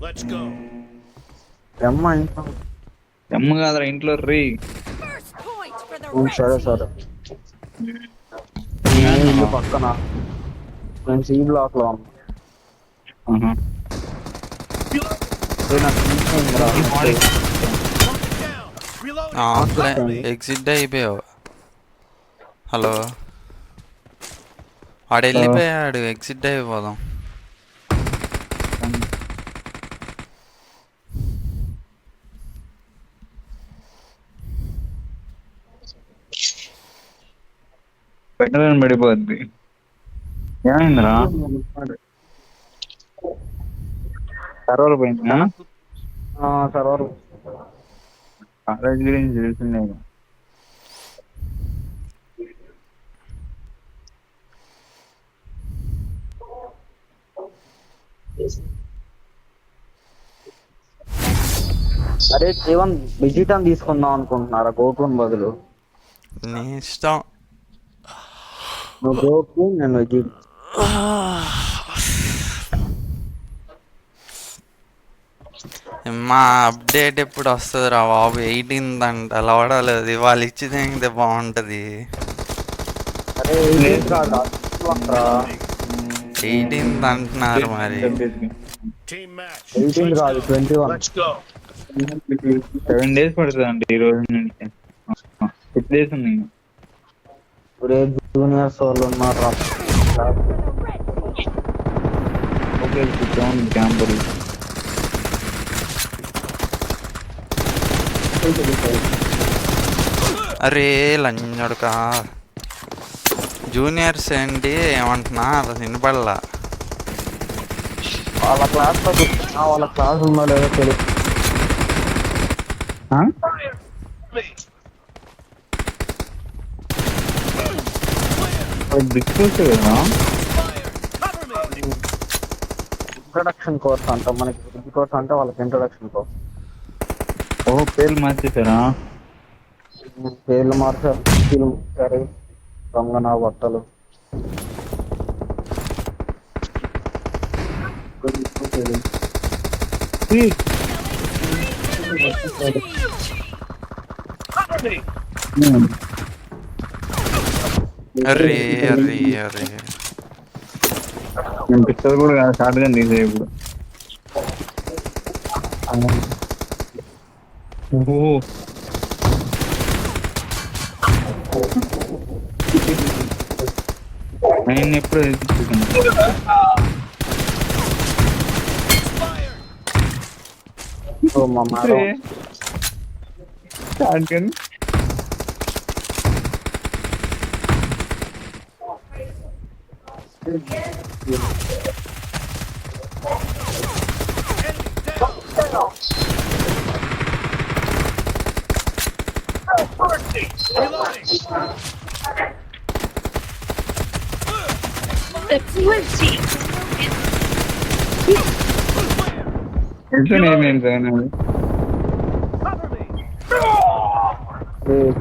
Let's go. అమ్మ ఇంట్లో ఎమ్మ కాదురా ఇంట్లో రీ. First point for the సరే red సరే team. నేను ఇల్లు పక్కన నేను సి బ్లాక్ లో ఉన్నా ఆహా. నాకు తీసుకుందిరా. Down. Reloading. ఎగ్జిట్ అయిపోయావు. హలో, వాడు వెళ్ళిపోయాడు. ఎగ్జిట్ అయిపోదాం. పెట్టదని పడిపోద్ది. ఏమైందిరా? సర్వర్ పోయిందా? సర్వర్ కాలేజ్ గురించి తెలిసిందే. అరే జీవన్ విజిటం తీసుకుందాం అనుకుంటున్నారా గోకున్ బదులు? నీ ఇష్టం. నువ్వు గోకు నేను విజిట్. మా అప్డేట్ ఎప్పుడు వస్తుంది రా బాబు? 18th అంట. లవడలేదు. వాళ్ళు ఇచ్చింది అయితే బాగుంటుంది. అరే 18 కాదురా, 21 రా. 18th అంటున్నారు మరి. Team match. 18 కాదు 21. Let's go. 7 days పడుతుంది అంటే ఈ రోజు నుంచి. 6 days ఉంది. ఒరే జూనియర్స్ వాళ్ళు ఉన్నారు. Okay camper. అరే లంజడుకా. జూనియర్స్ ఏంటి ఏమంటున్నా అలా వినపడలా. వాళ్ళ క్లాస్ లో వాళ్ళ క్లాస్ ఉందో లేదో తెలియదు. ఇంట్రొడక్షన్ కోర్స్ అంట మనకి. కోర్స్ అంటే వాళ్ళకి ఇంట్రొడక్షన్ కోర్స్. ఓ పేర్లు మార్చేసారా? పేర్లు మార్చారు. సరే దొంగన బట్టలు. అరే అరే అరే నేను పిక్చర్ కూడా షార్ట్ గా తీసే ఇప్పుడు. నేను ఎప్పుడు మా madam The blue team.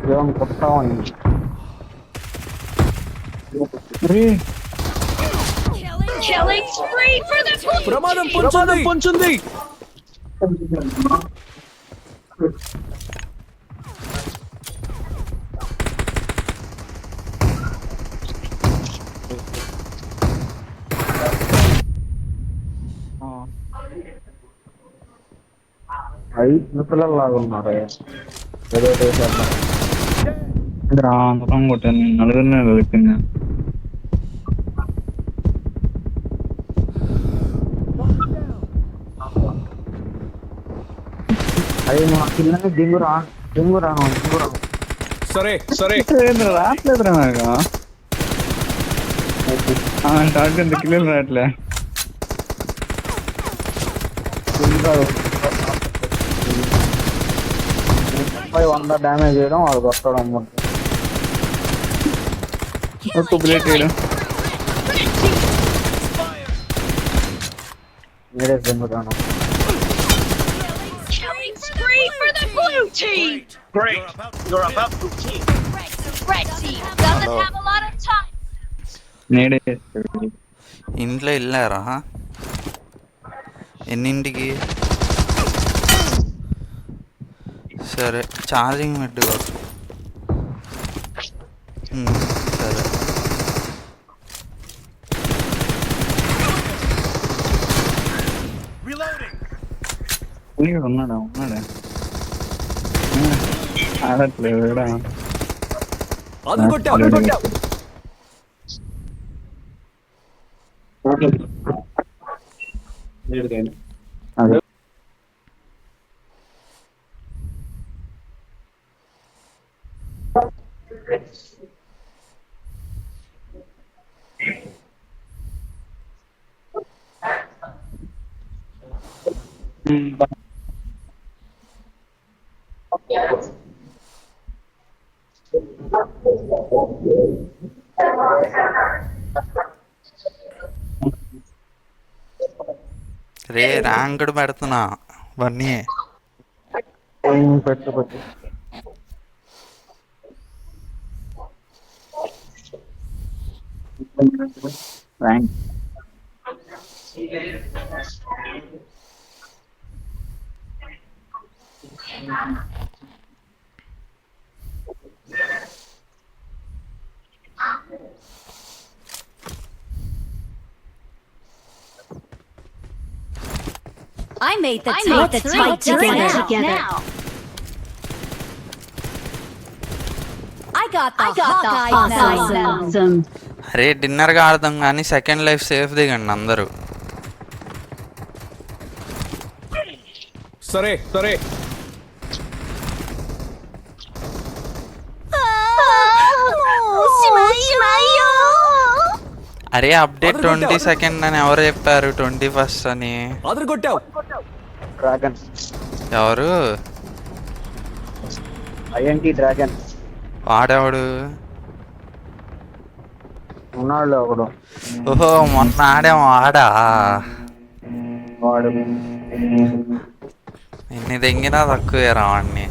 Jeevan కొట్టామని. Killing spree for the blue ప్రమాదం team. పొంచుంది. అవి చిన్నపిల్లలాగా ఉన్నారు. ఏదో చేశారు. అంతం కొట్టాను. నలుగురినే దొరికింది. అవి మా పిల్లని దిగురా దిగురాను. సరే రావట్లేదురా నాకు. టార్గెట్ కిలోలు రావట్లే. 100 డ్యామేజ్ చేయడం వాళ్ళు కొట్టడం. బుల్లెట్ వేయడం. మీరే దిగురాను. Killing spree for the blue team. Great. You're about to team. Red team doesn't have a lot of time. నేడే ఇంట్లో వెళ్ళారా? ఎన్నింటికి? సరే ఛార్జింగ్ పెట్టుకో. సరే ఉన్నాడా ఆడట్లేదా? అదే రే ర్యాంక్డ్ పెడుతున్నా బన్నీ. పెట్టు rank I made the tight together. I got the Hawkeye. అరే డిన్నర్గా ఆడదాం కానీ సెకండ్ లైఫ్ సేఫ్ దిగండి అందరూ. సరే అరే అప్డేట్ 22 అని ఎవరు చెప్పారు? 21 అని. డ్రాగన్ ఎవరు? ఐఎన్టీ డ్రాగన్ వాడేవాడు? ఉన్నాడు ఒకడు. ఓహో మొన్న ఆడాము ఆడా. వాడు ఎన్ని తెంగినా తక్కువేరా వాడిని.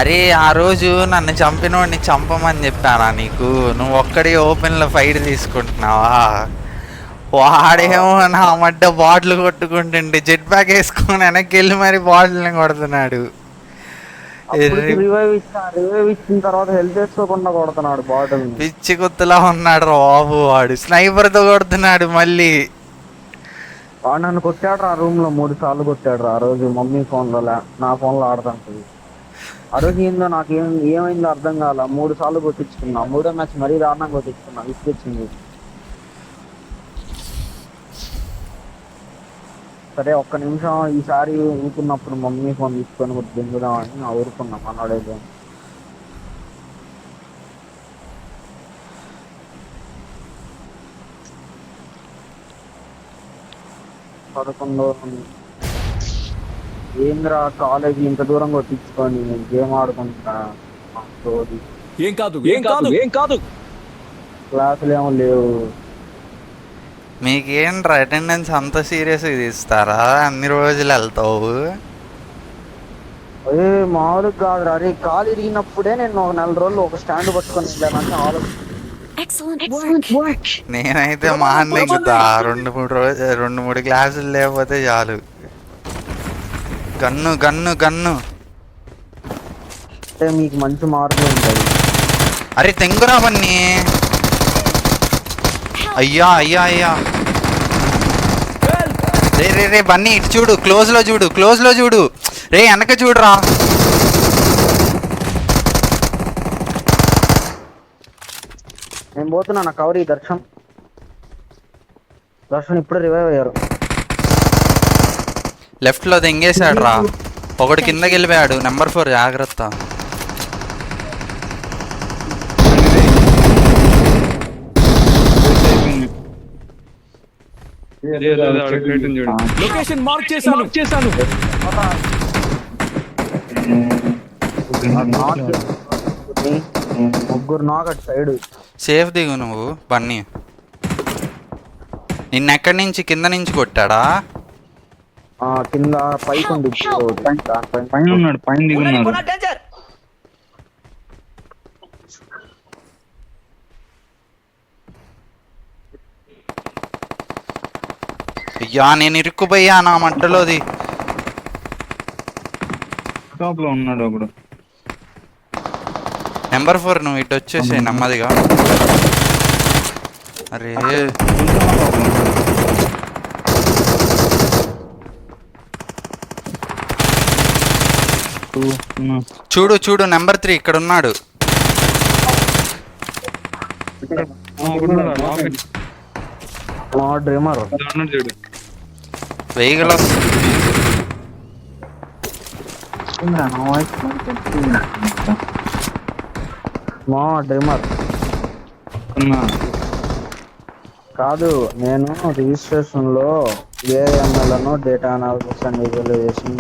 అరే ఆ రోజు నన్ను చంపినోడిని చంపమని చెప్పానా నీకు? నువ్వు ఒక్కడి ఓపెన్లో ఫైట్ తీసుకుంటున్నావా? వాడేమో నా మధ్య బాటిల్ కొట్టుకుంటుంటే జెట్ ప్యాక్ వేసుకొని వెనక్కి వెళ్ళి మరి బాటిల్ని కొడుతున్నాడు. రివైవ్ ఇచ్చిన తర్వాత హెల్త్ వేసుకోకుండా కొడుతున్నాడు బాటిల్. పిచ్చి కొత్తలా ఉన్నాడు రా బాబు వాడు. స్నైపర్తో కొడుతున్నాడు మళ్ళీ. వాడు నన్ను కొట్టాడు రా రూమ్ లో 3 సార్లు కొట్టాడు రా. ఆ రోజు మమ్మీ ఫోన్ లో నా ఫోన్ లో ఆడుతుంటది. ఆ రోజు ఏందో నాకు ఏమైందో అర్థం కాల. 3 సార్లు కొట్టించుకున్నా. 3వ మ్యాచ్ మరీ దారుణంగా కొట్టించుకున్నా. విసిగించింది. సరే ఒక్క నిమిషం ఈసారి ఊరుకున్నప్పుడు మమ్మీ ఫోన్ తీసుకొని కొట్టి దింగుదామని ఊరుకున్నా. మనోడేదో పదకొండో ఏంద్రా కాలేజీ ఇంత దూరం కొట్టించుకొని గేమ్ ఆడుకుంటా. ఏం కాదు క్లాసులు ఏమో లేవు. మీకేంట్రా అటెండెన్స్ అంత సీరియస్గా తీస్తారా? అన్ని రోజులు వెళ్తావు. అదే మామూలుగా కాదురా. అరే కాలు ఇరిగినప్పుడే నేను ఒక 4 రోజులు ఒక స్టాండ్ పట్టుకొని వెళ్ళానంటే ఆలోచన. నేనైతే మా అన్న ఎక్కుతా 2-3 క్లాసులు లేకపోతే చాలు. గన్ను అంటే మీకు మంచి మార్కులు ఉంటాయి. అరే తెంగురా బన్నీ. అయ్యా రే బన్నీ ఇటు చూడు. క్లోజ్ లో చూడు రే. వెనక చూడురా. నేను పోతున్నా నా కవరీ. దర్శన్ ఇప్పుడు రివైవ్ అయ్యారు. లెఫ్ట్ లో తెంగేశాడు రా. ఒకడు కిందకి వెళ్ళిపోయాడు. నెంబర్ 4 జాగ్రత్త. లొకేషన్ మార్క్ చేశాను. ముగ్గురు నాక్ అటు సైడ్. సేఫ్ దిగు నువ్వు బన్నీ. నిన్నెక్కడి నుంచి? కింద నుంచి కొట్టాడా? కింద పైకి ఉంది. పైన ఉన్నాడు. పైన దిగున్నాడు. అయ్యా నేను ఇరుక్కుపోయా నా మట్టలోది. టాప్ లో ఉన్నాడు ఒకడు. నెంబర్ 4 నువ్వు ఇటు వచ్చేసే నెమ్మదిగా. అరే చూడు చూడు నెంబర్ 3 ఇక్కడ ఉన్నాడు. మా డ్రీమర్ చూడు వెహికల్ మా డ్రీమర్ కాదు. నేను రిజిస్ట్రేషన్ లో AML data analysis and visualization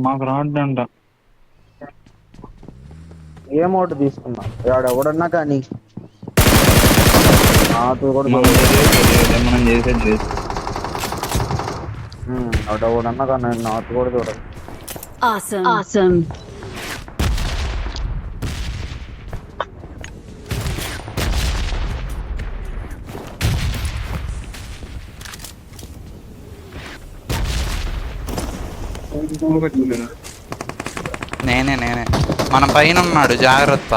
మాకు రాడంట. ఏ మోడ్ తీసుకున్నా ఎవడన్నా కానీ నాతో కూడా మనం చేసేది ఎవడన్నా కానీ నాతో కూడా చూడదు. Awesome. Awesome. నేనే మన పైన ఉన్నాడు జాగ్రత్త.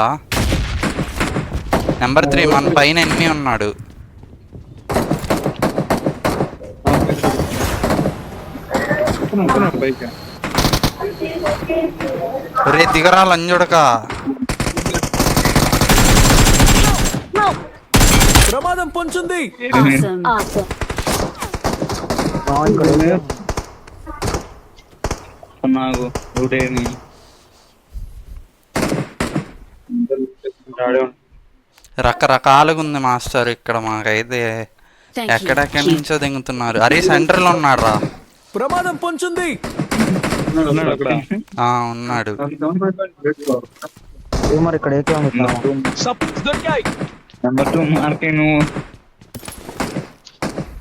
నెంబర్ 3 మన పైన ఎన్ని ఉన్నాడు. రే దిగరా లంజుడక. ప్రమాదం పొంచుంది. Awesome. Awesome. నాకు రకరకాలుగా ఉంది మాస్టర్ ఇక్కడ. మాకైతే Thank you. ఎక్కడెక్కడి నుంచో దిగుతున్నారు. అరే సెంటర్ లో ఉన్నాడు రా. ప్రమాదం పొంచుంది. ఉన్నాడు. మరి ఇక్కడ సప్స్ దొరికాయి. నెంబర్ 2 మార్కే నువ్వు.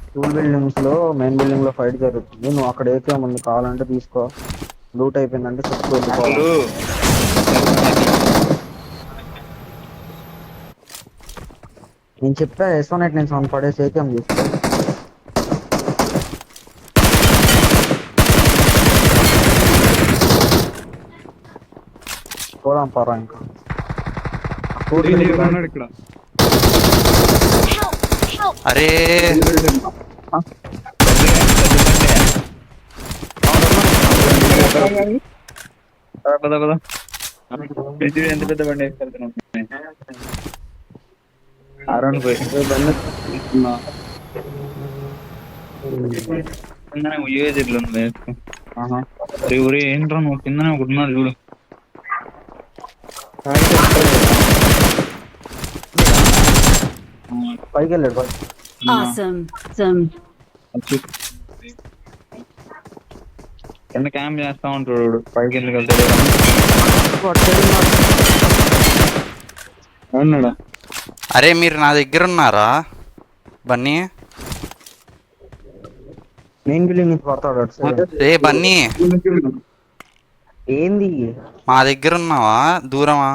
స్కూల్ బిల్డింగ్స్ లో మెయిన్ బిల్డింగ్ లో ఫైట్ జరుగుతుంది. నువ్వు అక్కడ ఏకే ముందు కావాలంటే తీసుకో. లూట్ అయిపోయిందంటే చెప్తూ వెళ్ళిపోవాలి. నేను చెప్పా S1 నేను సౌండ్ పడేసి ఏకేం తీసుకో. పోదాం పరా ఇంకా. ఇక్కడ అరే ఎంత పెద్ద బండి వేసుకెళ్తున్నాం. అరౌండ్ పోయి యూఏజ్ ఎట్లా ఉంది వేసుకో. ఊరే ఏంట్రా నువ్వు కిందనే ఒకటి చూడు. పైకి వెళ్ళాడు. Awesome. Awesome. కింద క్యాంప్ చేస్తా ఉంటాడు. పైకి ఎందుకు వెళ్తాడు అన్నాడా? అరే మీరు నా దగ్గర ఉన్నారా బన్నీ? మెయిన్ బిల్డింగ్ నుంచి పడతాడు. రే బన్నీ ఏంది మా దగ్గర ఉన్నావా దూరమా?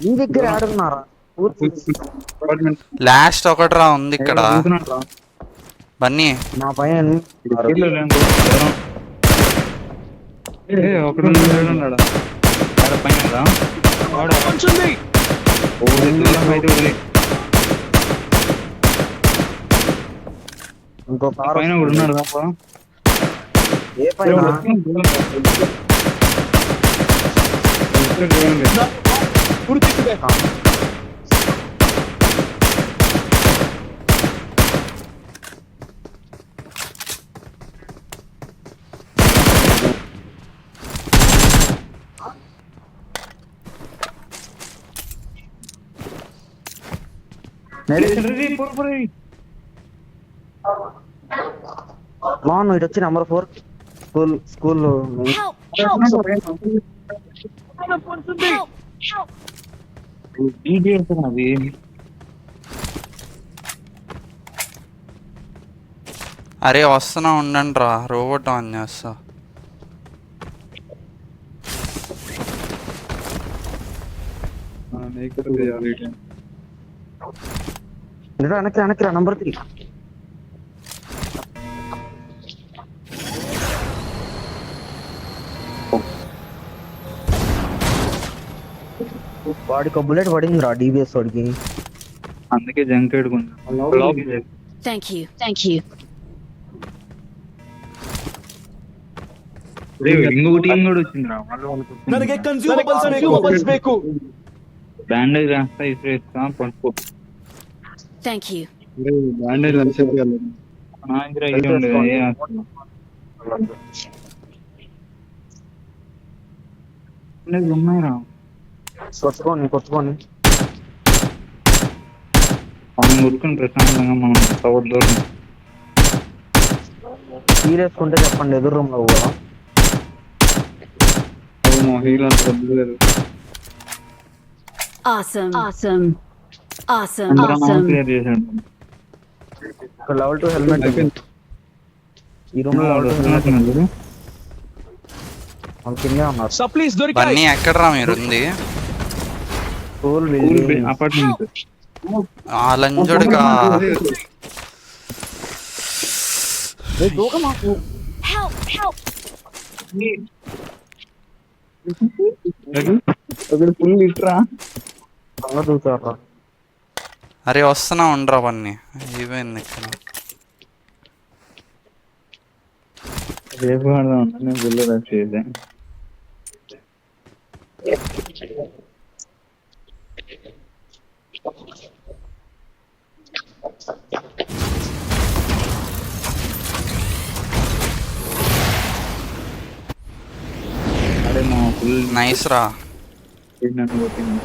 నీ దగ్గర ఆడున్నారా? లాస్ట్ ఒకటి రా ఉంది ఇక్కడ బన్నీ. మా పైన ఒకడు పైన పొంచుంది. ఇంకో కారు పైన కూడా ఉన్నాడు తప్ప. ఏ పైన పూర్తిగా నువ్వు ఇటు వచ్చి number 4 school Help! Help! Help! Help! అది అరే వస్తున్నా ఉండండి రా రోబోట్ ఆన్ చేస్తా. వెనక్కి నంబర్ 3. వాడికి ఒక బుల్లెట్ పడింది రా డిబిఎస్ వాడికి. అందుకే జంక్ ఎడుకుంటా. Thank you. Thank you. ఇంకొక టీం కూడా వచ్చిందిరా. ನನಗೆ ಕನ್ಸ್ಯೂಮಬಲ್ಸ್ ಬೇಕು. బ్యాండేజ్ రాస్తా ఇస్తా పట్టుకో. Thank you. బ్యాండేజ్ రాసేది నా దగ్గర ఇది ఉండదు. ఉన్నాయిరా. కొట్టుకోని మనం కొట్టుకుని ప్రశాంతంగా మనం సపోర్ట్ తీరేసుకుంటే చెప్పండి, ఎదురు రూమ్ లో కూడా Awesome. క్లియర్ చేశాడు. లెవెల్ 2 హెల్మెట్ ఈ రూమ్ లో కిందే ఉన్నారు. సప్లీస్ దొరికాయి. బన్నీ ఎక్కడరా మీరుంది? అపార్ట్మెంట్ ఆ లంజోడుగా Help. ఫుల్ ఇట్రా. దూకారా. అరే వస్తున్నా ఉండరా బన్నీ. అయిపోయింది ఇక్కడ. రేపు నేను గుళ్ళు రష్ చేద్దాం. అరే మా ఫుల్ నైస్ రా. నన్ను కొట్టింది.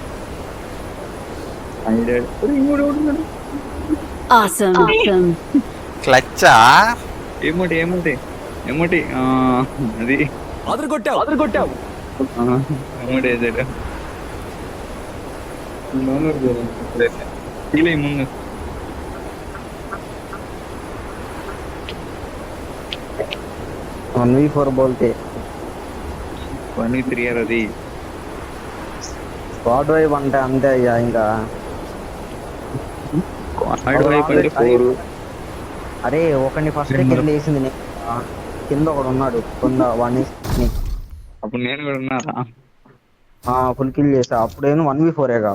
Awesome. క్లచ్చా? ఏమోటి అది అదరగొట్టావు. ఏమోటి వేసాడు. ఫీల్ అయ్యి ముందు 1v4 बोलते 1v3 అది స్క్వాడ్ వైప్ అంటే అంతే అయ్యా. ఇంకా అరే ఒకరిని ఫస్ట్ కింద వేసింది నేను. కింద ఒకడు ఉన్నాడు వాడిని అప్పుడు నేను కూడా ఉన్నారా? ఫుల్ కిల్ చేసా. అప్పుడేమో 1v4గా.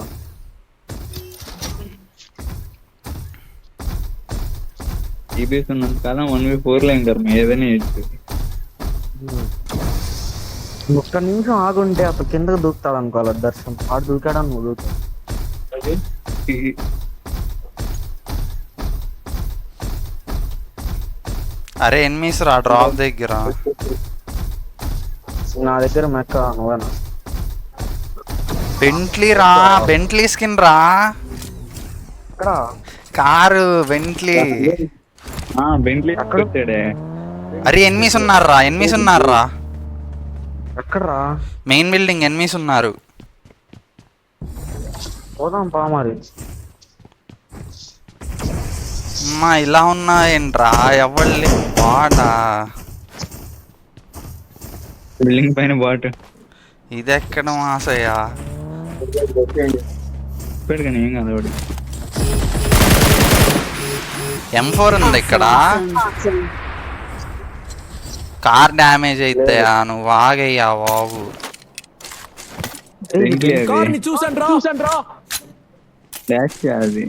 ఈబీఎస్ ఉన్నంత కాలం 1v4 లో ఇంకా ఏదైనా ఒక్క నిమిషం ఆగుంటే అప్పుడు కిందకు దూకుతాడు అనుకోవాలి దర్శనం. ఆడు దూకాడని నువ్వు దూకుతావు. అరే ఎనిమిస్ రా డ్రాప్ దగ్గర. నా దగ్గర మెక్క నువ్వేనా? బెంట్లీ రా. బెంట్లీ స్కిన్ రా. ఇక్కడ కారు బెంట్లీ. బెంట్లీ వచ్చాడే. అరే ఎనిమిస్ ఉన్నారా? ఎక్కడరా? మెయిన్ బిల్డింగ్ ఎనిమిస్ ఉన్నారు. పోదాం పా మరి. అమ్మా ఇలా ఉన్నాయంట్రా. ఎవళ్ళి బాటా? బిల్డింగ్ పైన బాట్. ఇది ఎక్కడ మాసయ్యా? కానీ ఏం కాదు వాడు. M4 ఉంది ఇక్కడ. కార్ డ్యామేజ్ అయితే నువ్వు ఆగయ్యా బాబు. కార్ని చూసాను రా. డాష్ చేయాలి.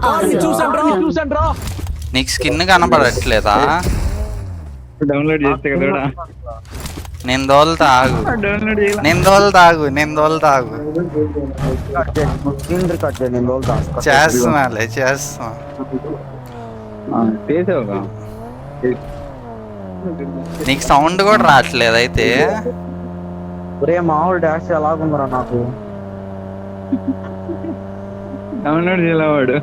కార్ని చూసాను రా. నీకు స్కిన్ కనపడట్లేదా? డౌన్లోడ్ చేస్తే కదా. నేను దోలుతా ఆగు. డౌన్లోడ్ చేయాలి. నేను దోలుతా ఆగు. చేస్తున్నాలే చేస్తున్నా. చేసావుగా. నీకు సౌండ్ కూడా రావట్లేదు అయితే. ఒరే మామూలు డాష్ ఎలాగుందిరా నాకు. డౌన్లోడ్ చేయాలవాడు.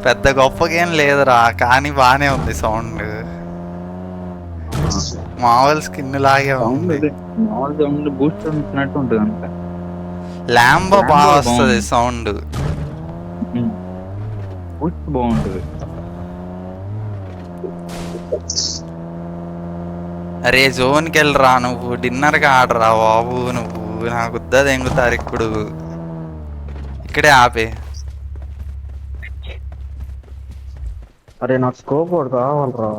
పెద్ద గొప్పగేం లేదురా కానీ బానే ఉంది సౌండ్. మామూలు స్కిన్ లాగే ఉంది. మామూలు సౌండ్ బూస్ట్ ఉంటున్నట్టు ఉంటుంది అంత. ల్యాంబో బాగా వస్తుంది సౌండ్. బూస్ట్ బాగుంటుంది. అరే జోన్కి వెళ్ళరా నువ్వు, డిన్నర్కి ఆడరా బాబు నువ్వు, నాకు వద్ద దెంగుతారు ఇప్పుడు. ఇక్కడే ఆపే. అరే నాకు స్కోప్ కూడా కావాలరా.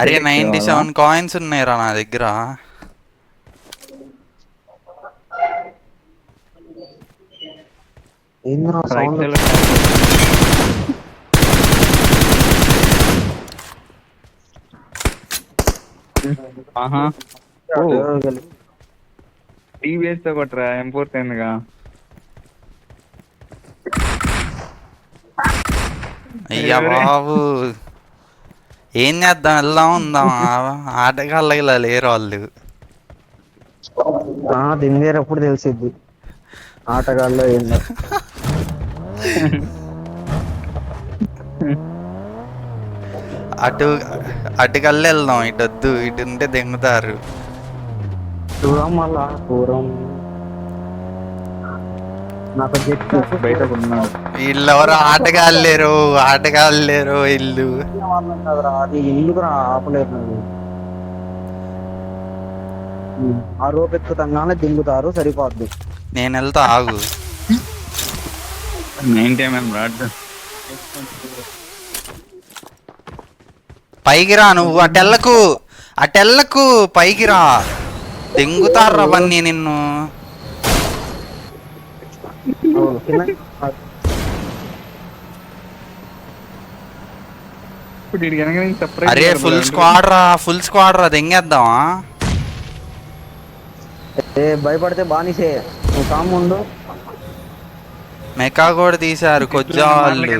అరే 97 కాయిన్స్ ఉన్నాయిరా నా దగ్గర. ఏంద్రా సౌండ్? ఆహా టీవీఎస్ తో కొట్టరా M4 ఎందుగా. అయ్యా బాబు ఏం చేద్దాం, వెళ్దాం ఉందాం. ఆటగాళ్ళకి ఇలా లేరు వాళ్ళు. తిందేరప్పుడు తెలిసిద్ది ఆటగాళ్ళు ఏందో. అటుకల్లా వెళ్దాం, ఇటు వద్దు, ఇటు ఉంటే దెంగుతారు. దూరం మళ్ళా దూరం నాకు చెట్టు బయట ఉన్నాడు. వీళ్ళెవరు ఆటగాళ్ళు లేరు ఇల్లు. అది ఎందుకు ఆపలేదు నువ్వు. ఆ రోప్ ఎక్కుతంగానే దింగుతారు, సరిపోద్ది. నేను వెళ్తా ఆగు. 90mm rod. పైకి రా నువ్వు, అటెల్లకు పైకి రా, దెంగుతారా బన్నీ నిన్ను. ఇప్పుడు వీడికి వెనక నుంచి separate అరే ఫుల్ స్క్వాడ్ రా దెంగేద్దామా. భయపడితే బానిసే, నువ్వు కాముండు. మెకా కూడా తీశారు కొజ్జా వాళ్ళు.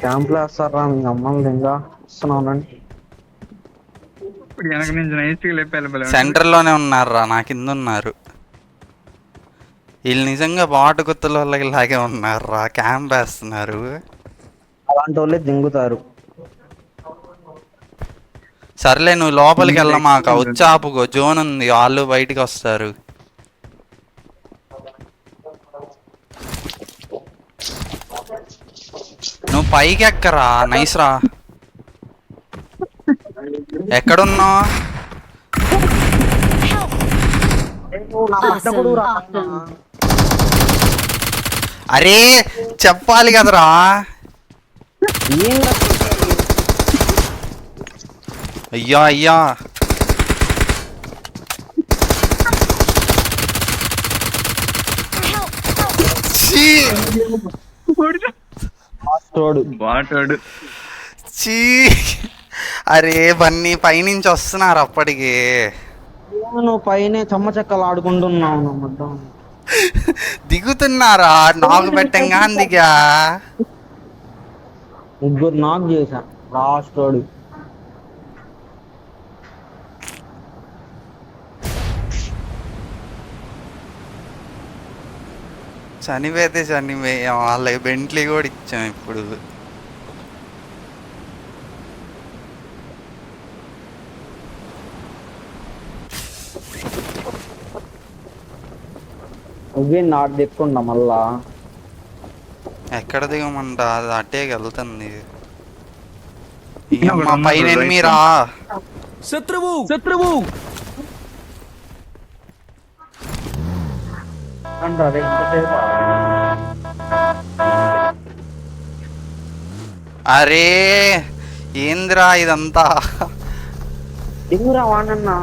క్యాంప్ లో వేస్తారా మీ అమ్మల్ని ఇంకా వస్తున్నానండి. ఇప్పుడు వెనక నుంచి నైస్ లేపాలి. సెంటర్ లోనే ఉన్నారా, నా కింద ఉన్నారు వీళ్ళు. నిజంగా బాటు గుత్తల వాళ్ళకి ఇలాగే ఉన్నారా, క్యాంప్ వేస్తున్నారు. అలాంటి వాళ్ళే దింగుతారు. సర్లే నువ్వు లోపలికి వెళ్ళమాక, వచ్చాపుకో, జోన్ ఉంది, వాళ్ళు బయటికి వస్తారు. నువ్వు పైకి ఎక్కరా, నైస్ రా. ఎక్కడున్నావు? అరే చెప్పాలి కదరా. అయ్యా బాటోడు. చీ. అరే బన్నీ పైనుంచి వస్తున్నారు అప్పటికి. నువ్వు పైన చెమ్మ చెక్కలు ఆడుకుంటున్నావు. దిగుతున్నారా, నాకు పెట్టంగా అందుగా. ముగ్గురు నాక్ చేశా లాస్ట్ రోడ్. చనిపోతే చనిపోయాం, వాళ్ళకి బెంట్లీ కూడా ఇచ్చాం ఇప్పుడు. నువ్వే నాటు తెచ్చుకున్నా మళ్ళా. ఎక్కడ దిగమంట, అది అట్టే వెళ్తుంది. పైన ఎనిమిరా. శత్రువు అరే ఏంద్రా ఇదంతా. దిగురా వాడన్నా.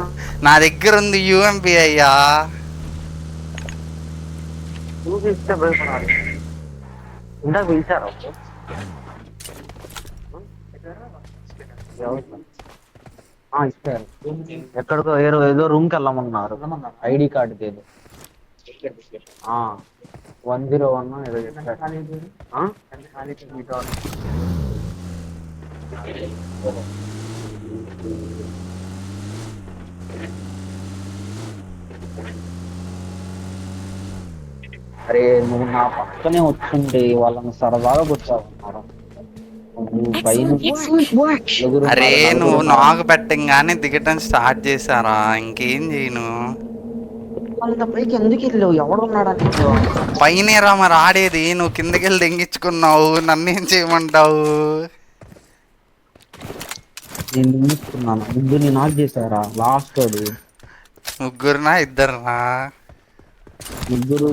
నా దగ్గర ఉంది UMP అయ్యా. చూపిస్తే భయపడాలి. ఇందాక పిలిచారు ఇస్తారు. ఎక్కడికో ఏదో రూమ్కి వెళ్ళమన్నారు, ID కార్డుకి ఏదో 101 ఏదో చెప్పారు. అరే నువ్వు నా పక్కనే వచ్చుంటే వాళ్ళని సరదాగా కూర్చోమన్నారు. అరే నువ్వు నాకు పెట్టంగానే దిగటం స్టార్ట్ చేశారా, ఇంకేం చేయను. వాళ్ళ పైకి ఎందుకు వెళ్ళావు? ఎవడున్నాడని పైనేరా మరి ఆడేది, నువ్వు కిందకి వెళ్ళి దెంగించుకున్నావు, నన్నేం చేయమంటావు? నేను నిందిస్తున్నాను. ముగ్గురిని నాక్ చేశారా లాస్ట్ వాడు? ముగ్గురునా ఇద్దరునా? ముగ్గురు.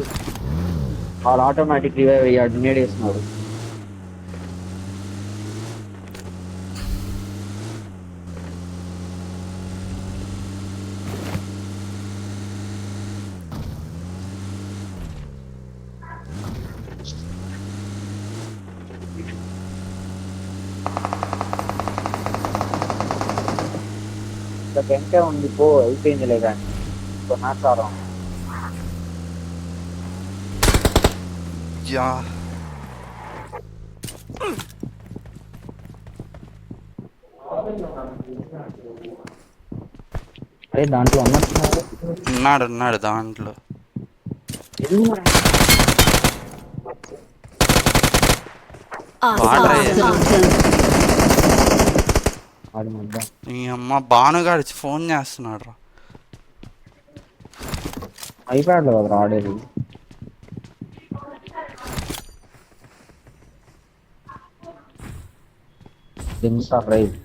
వాళ్ళు ఆటోమేటిక్ రివైవ్ అయ్యాడు, నేడేసినాడు. గంటే ఉంది పో, అయిపోయిందిలే కానీ కొనాసారం. యా అరే దాంట్లో ఉన్నట్టున్నారు. ఉన్నాడు దాంట్లో. Awesome. Awesome. ఆడి మధ్య ఈ అమ్మ భానుగాడు ఫోన్ చేస్తున్నాడు రా. ఐప్యాడ్లో కదా ఆడేది. దింసా రైట్.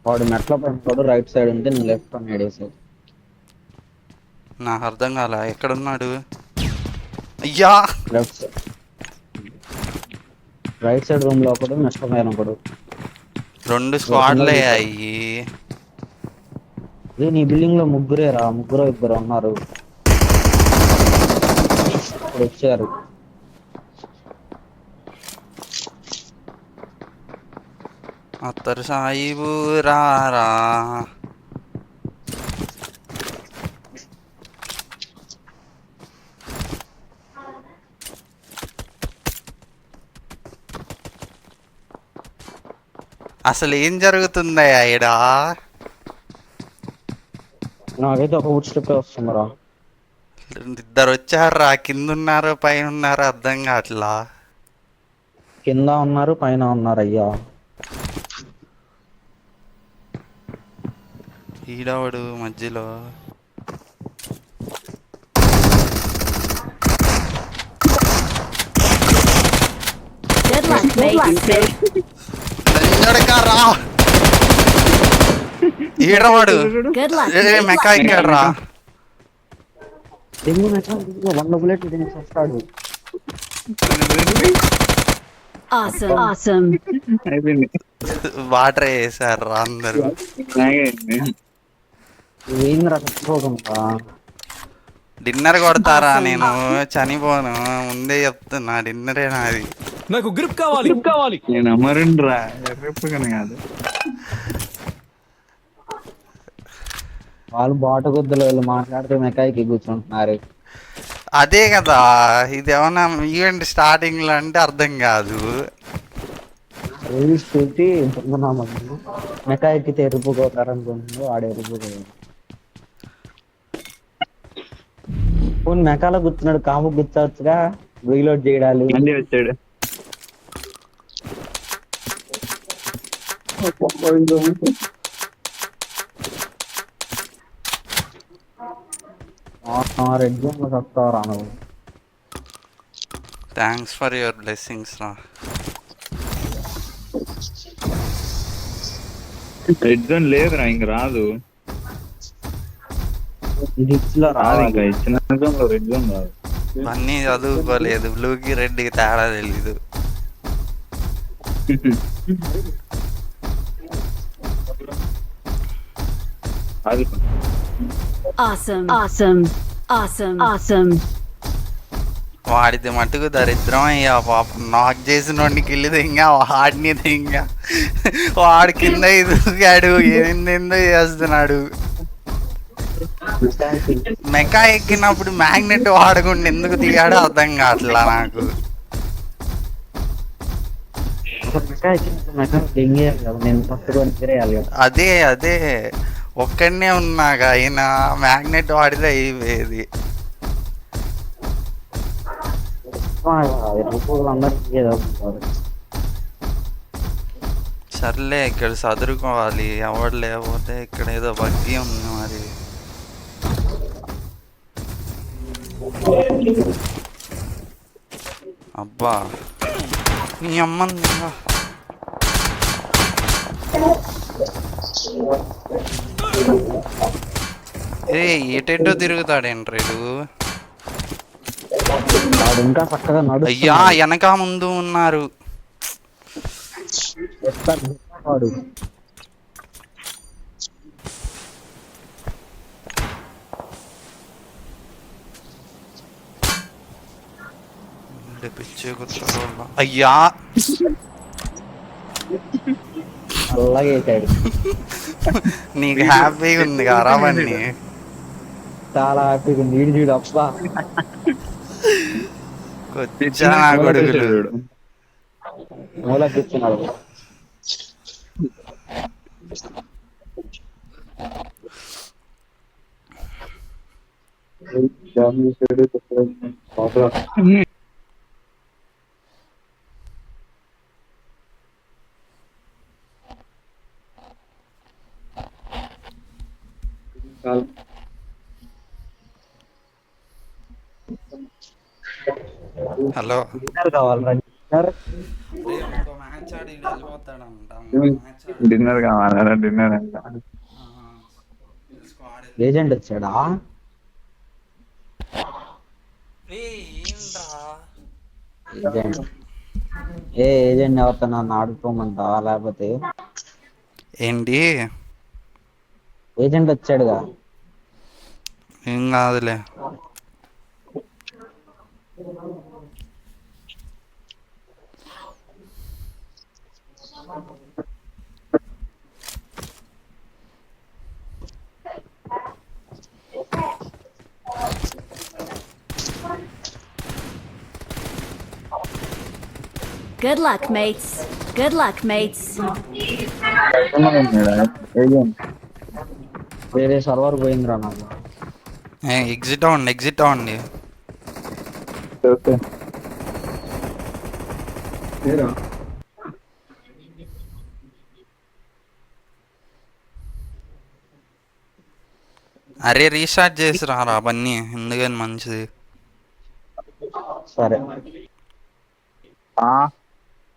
వాడు మెట్ల పైన రైట్ సైడ్ ఉంటే నేను లెఫ్ట్ అని ఏడేసాడు. నాకు అర్థం కాల, ఎక్కడున్నాడు? అయ్యా left side right side room లో ఒకడు, నెక్స్ట్ పైన ఒకడు. 2 స్క్వాడ్లే అయ్యి. నీ బిల్డింగ్ లో ముగ్గురేరా, ఇద్దరు ఉన్నారు. ఇప్పుడు వచ్చారు. అత్తరు సాయిబు రారా. అసలు ఏం జరుగుతుందయ్యా ఈడ? నాకైతే ఒక వుడ్ స్టెప్ వస్తుందిరా. ఇద్దరు వచ్చారా, కింద ఉన్నారు పైన ఉన్నారు అర్థం కావట్లా. కింద ఉన్నారు, పైన ఉన్నారు. అయ్యా ఈడవడు మధ్యలో. Good luck, mate. రా ఈడవాడు. Good luck. మెకా ఇక్కడ రా. దెంగు మెచ్చా 1 బుల్లెట్ వస్తాడు. Awesome. Awesome. అయిపోయింది. వాటర్ వేసారు రా అందరు. ఏంద్రా చచ్చిపోకుండా? డిన్నర్ కొడతారా? నేను చనిపోను ముందే చెప్తున్నా, డిన్నరే నాది. నాకు గ్రిప్ కావాలి. నేను అమరుండి రా, ఎర్రప్పగానే కాదు. వాళ్ళు బాట కొద్దులు వీళ్ళు మాట్లాడితే మెకాయికి కూర్చుంటున్నారు. అదే కదా, ఇది ఏమన్నా ఈవెంట్ స్టార్టింగ్ లో అంటే అర్థం కాదు. రీల్స్ పెట్టి మెకా ఎక్కితే ఎరుపుకోతారు అనుకుంటున్నారు, ఆడే ఎరుపుకోరు. ఫోన్ మెకాలో కూర్చున్నాడు, కాము కూర్చోవచ్చుగా, రీలోడ్ చేయడాలి. మళ్ళీ వచ్చాడు. రెడ్ జోన్ లో వస్తావరా నువ్వు? థ్యాంక్స్ ఫర్ యువర్ బ్లెస్సింగ్స్ రా. రెడ్ జోన్ లేదురా, ఇంక రాదు. రాదు ఇంకా, ఇచ్చిన జోన్ లో రెడ్ జోన్ రాదు. అన్నీ చదువుకోలేదు, బ్లూకి రెడ్కి తేడా తెలీదు. అది Awesome. Awesome. Awesome. Awesome. వాడిది మటుకు దరిద్రం అయ్యా పాపం. నాక్ చేసిన వాడిని కిల్లి దింగా, వాడిని దింగా, వాడి కింద ఎదుగాడు, ఏందో చేస్తున్నాడు. మెకా ఎక్కినప్పుడు మ్యాగ్నెట్ వాడకుండా ఎందుకు దిగాడో అర్థం కావట్లా నాకు. నేను పట్టుకొని తిరేయాలి కదా. అదే ఒక్కడనే ఉన్నాగా, అయినా మ్యాగ్నెట్ వాడితే అయిపోయేది. అందరికీ ఏదో ఉంటారు. సర్లే ఇక్కడ చదువుకోవాలి, ఎవరు లేకపోతే ఇక్కడ ఏదో బగ్గి ఉంది మరి. అబ్బా నీ అమ్మ ఏ ఏటేటో తిరుగుతాడేంట్రీ వాడు ఇంకా చక్కగా అయ్యా వెనక ముందు ఉన్నారు. వాడు పిచ్చే అయ్యా అలాగే వేసాడు. నీకు హ్యాపీగా ఉంది కారావన్నీ. చాలా హ్యాపీగా నీడు చూడు అబ్బా. కొచ్చా నా కొడుకులు. మూల కూర్చున్నాడు. హలో కావాలరా డిన్నర్ కావాలా? డిన్నర్ అంట. ఏజెంట్ వచ్చాడా? ఏజెంట్ ఏజెంట్ ఎవరితో నన్ను ఆడుకోమంటావా లేకపోతే? ఏంటి ఏజెంట్ వచ్చాడుగా. ఏం కాదులే. Good luck, mates. Good luck, mates. వేరే సర్వర్ పోయిందిరా నాకు. ఎగ్జిట్ అవ్వండి, ఎగ్జిట్ అవ్వండి. అరే రీస్టార్ట్ చేసి రారా బన్నీ, ఎందుకని మంచిది. సరే